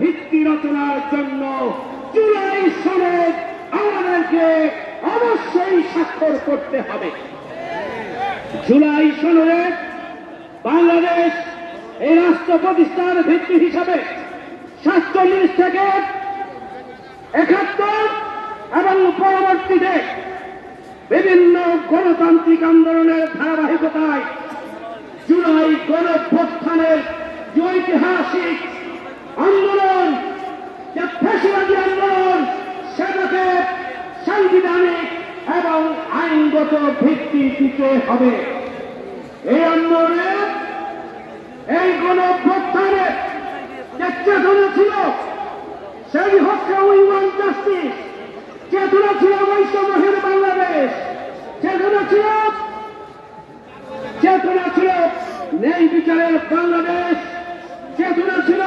ভিত্তি রচনার জন্য জুলাই সনদ আমাদেরকে অবশ্যই স্বাক্ষর করতে হবে। জুলাই সনদে বাংলাদেশ এই রাষ্ট্র প্রতিষ্ঠার ভিত্তি হিসাবে 47 থেকে 71 এবং পরবর্তীতে বিভিন্ন গণতান্ত্রিক আন্দোলনের ধারাবাহিকতায় জুলাই গণঅভ্যুত্থানের যে ঐতিহাসিক আন্দোলন, যে ফ্যাসিবাদী আন্দোলন, সেটাকে সাংবিধানিক এবং আইনগত ভিত্তি দিতে হবে। এই আন্দোলনে এই গণঅভ্যুত্থানের যে চেতনা ছিল সেই হচ্ছে উই ওয়ান্ট জাস্টিস, চেতনা ছিল বৈষম্যহীন বাংলাদেশ, চেতনা ছিল ন্যায় বিচারের বাংলাদেশ, চেতনা ছিল